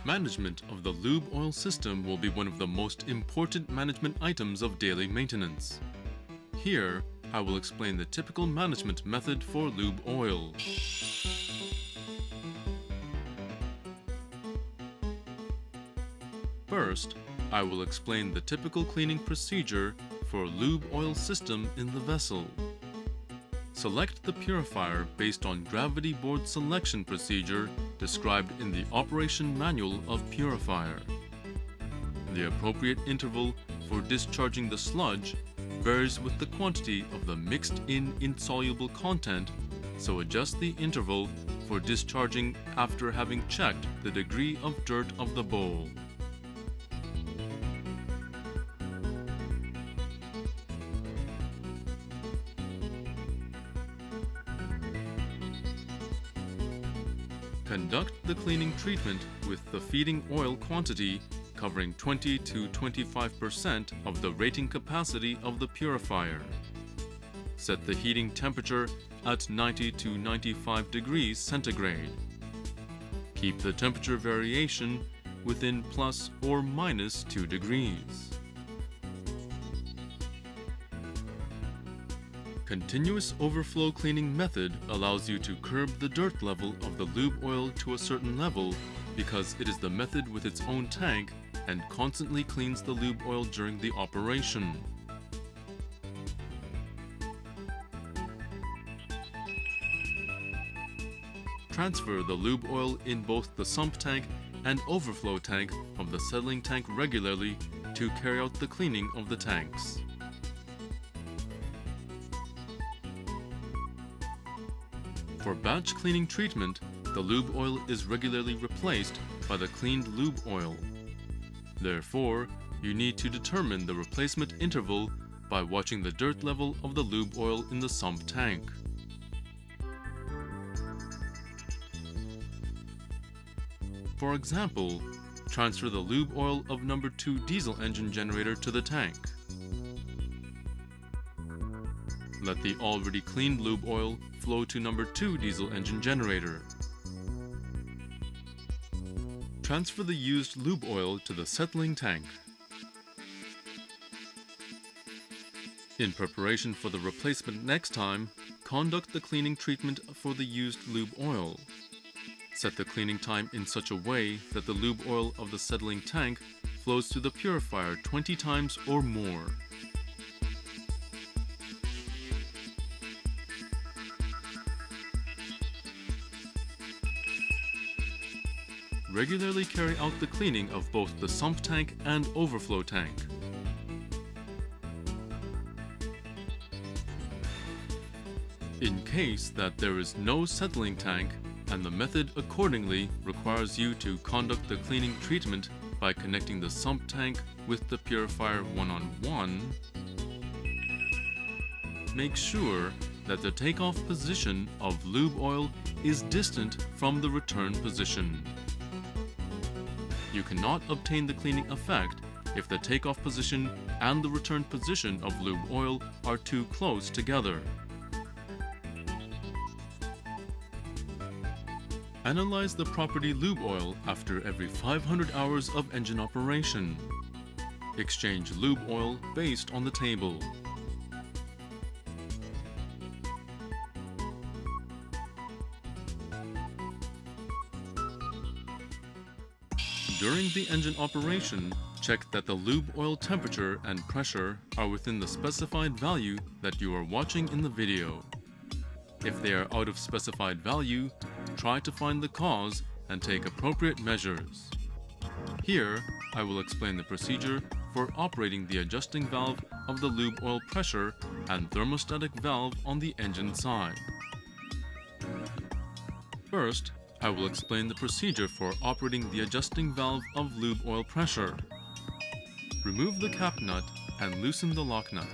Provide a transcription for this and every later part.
Management of the lube oil system will be one of the most important management items of daily maintenance. Here, I will explain the typical management method for lube oil. First, I will explain the typical cleaning procedure for lube oil system in the vessel. Select the purifier based on gravity board selection procedure described in the Operation Manual of Purifier. The appropriate interval for discharging the sludge varies with the quantity of the mixed-in insoluble content, so adjust the interval for discharging after having checked the degree of dirt of the bowl. Conduct the cleaning treatment with the feeding oil quantity covering 20 to 25% of the rating capacity of the purifier. Set the heating temperature at 90 to 95 degrees centigrade. Keep the temperature variation within plus or minus 2 degrees. Continuous overflow cleaning method allows you to curb the dirt level of the lube oil to a certain level because it is the method with its own tank and constantly cleans the lube oil during the operation. Transfer the lube oil in both the sump tank and overflow tank from the settling tank regularly to carry out the cleaning of the tanks. For batch cleaning treatment, the lube oil is regularly replaced by the cleaned lube oil. Therefore, you need to determine the replacement interval by watching the dirt level of the lube oil in the sump tank. For example, transfer the lube oil of number 2 diesel engine generator to the tank. Let the already cleaned lube oil flow to number 2 diesel engine generator. Transfer the used lube oil to the settling tank. In preparation for the replacement next time, conduct the cleaning treatment for the used lube oil. Set the cleaning time in such a way that the lube oil of the settling tank flows to the purifier 20 times or more. Regularly carry out the cleaning of both the sump tank and overflow tank. In case that there is no settling tank and the method accordingly requires you to conduct the cleaning treatment by connecting the sump tank with the purifier one-on-one, make sure that the takeoff position of lube oil is distant from the return position. You cannot obtain the cleaning effect if the takeoff position and the return position of lube oil are too close together. Analyze the property lube oil after every 500 hours of engine operation. Exchange lube oil based on the table. During the engine operation, check that the lube oil temperature and pressure are within the specified value that you are watching in the video. If they are out of specified value, try to find the cause and take appropriate measures. Here, I will explain the procedure for operating the adjusting valve of the lube oil pressure and thermostatic valve on the engine side. First, I will explain the procedure for operating the adjusting valve of lube oil pressure. Remove the cap nut and loosen the lock nut.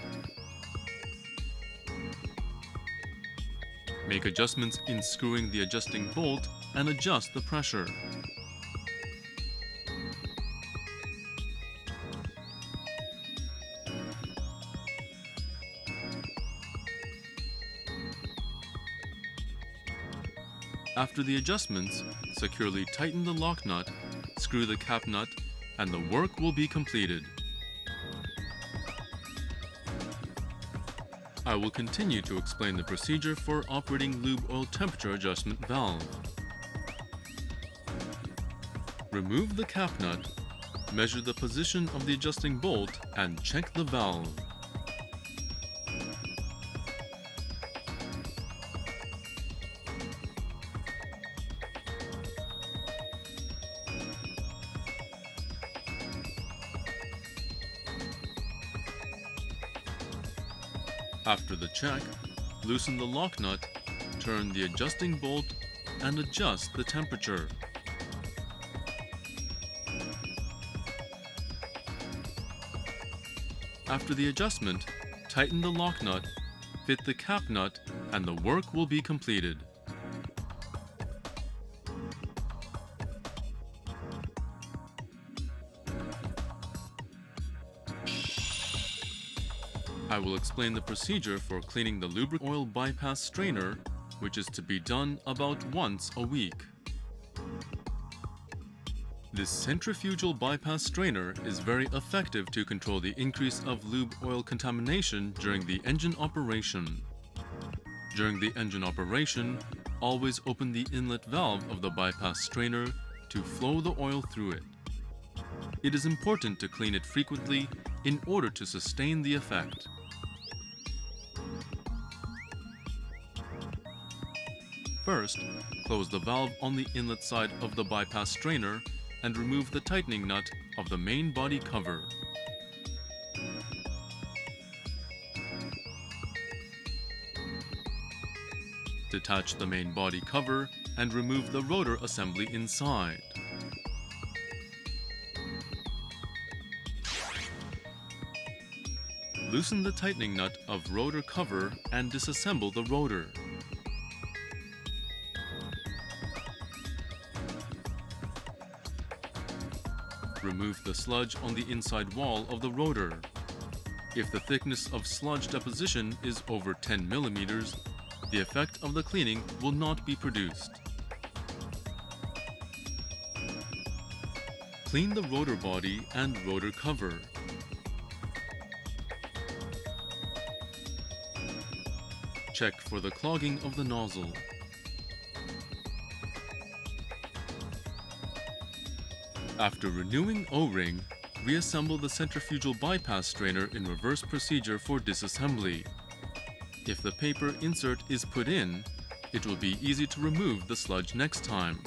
Make adjustments in screwing the adjusting bolt and adjust the pressure. After the adjustments, securely tighten the lock nut screw the cap nut, and the work will be completed. I will continue to explain the procedure for operating lube oil temperature adjustment valve. Remove the cap nut, measure the position of the adjusting bolt, and check the valve. After the check, loosen the lock nut, turn the adjusting bolt, and adjust the temperature. After the adjustment, tighten the lock nut, fit the cap nut, and the work will be completed. I will explain the procedure for cleaning the lubricant oil bypass strainer, which is to be done about once a week. This centrifugal bypass strainer is very effective to control the increase of lube oil contamination during the engine operation. During the engine operation, always open the inlet valve of the bypass strainer to flow the oil through it. It is important to clean it frequently in order to sustain the effect. First, close the valve on the inlet side of the bypass strainer and remove the tightening nut of the main body cover. Detach the main body cover and remove the rotor assembly inside. Loosen the tightening nut of rotor cover and disassemble the rotor. Remove the sludge on the inside wall of the rotor. If the thickness of sludge deposition is over 10 millimeters, the effect of the cleaning will not be produced. Clean the rotor body and rotor cover. Check for the clogging of the nozzle. After renewing O-ring, reassemble the centrifugal bypass strainer in reverse procedure for disassembly. If the paper insert is put in, it will be easy to remove the sludge next time.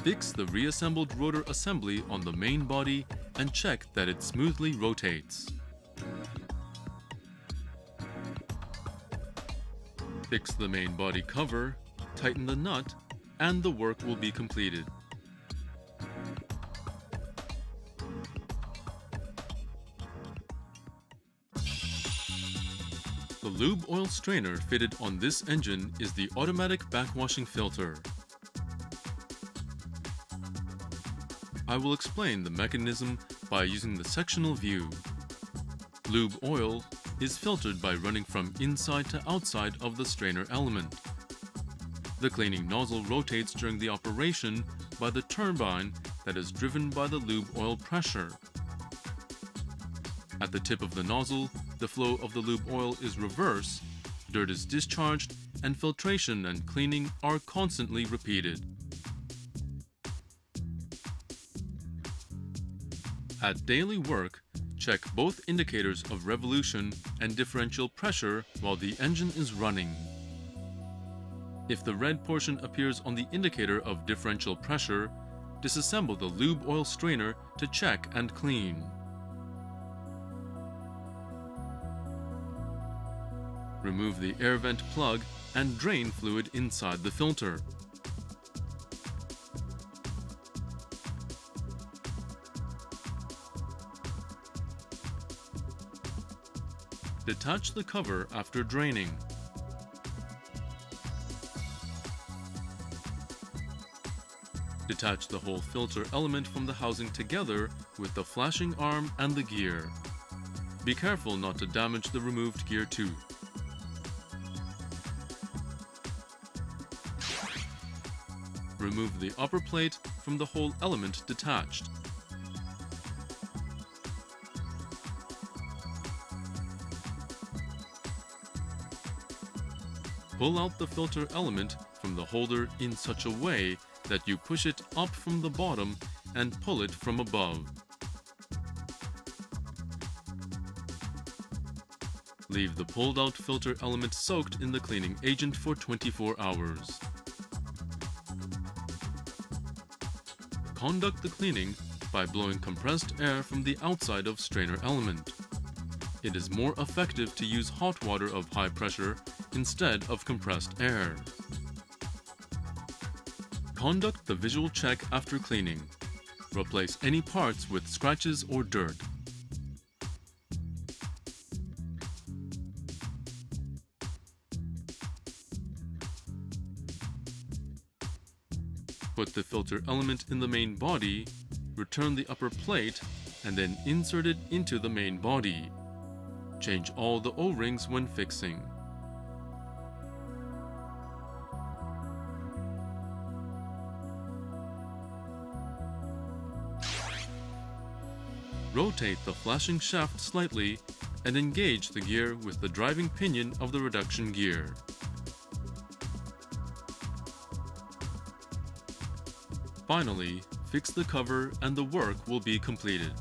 Fix the reassembled rotor assembly on the main body and check that it smoothly rotates. Fix the main body cover, tighten the nut, and the work will be completed. The lube oil strainer fitted on this engine is the automatic backwashing filter. I will explain the mechanism by using the sectional view. Lube oil is filtered by running from inside to outside of the strainer element. The cleaning nozzle rotates during the operation by the turbine that is driven by the lube oil pressure. At the tip of the nozzle, the flow of the lube oil is reverse, dirt is discharged, and filtration and cleaning are constantly repeated. At daily work, check both indicators of revolution and differential pressure while the engine is running. If the red portion appears on the indicator of differential pressure, disassemble the lube oil strainer to check and clean. Remove the air vent plug and drain fluid inside the filter. Detach the cover after draining. Detach the whole filter element from the housing together with the flashing arm and the gear. Be careful not to damage the removed gear tooth. Remove the upper plate from the whole element detached. Pull out the filter element from the holder in such a way that you push it up from the bottom and pull it from above. Leave the pulled out filter element soaked in the cleaning agent for 24 hours. Conduct the cleaning by blowing compressed air from the outside of strainer element. It is more effective to use hot water of high pressure instead of compressed air. Conduct the visual check after cleaning. Replace any parts with scratches or dirt. Put the filter element in the main body, return the upper plate, and then insert it into the main body. Change all the O-rings when fixing. Rotate the flashing shaft slightly and engage the gear with the driving pinion of the reduction gear. Finally, fix the cover and the work will be completed.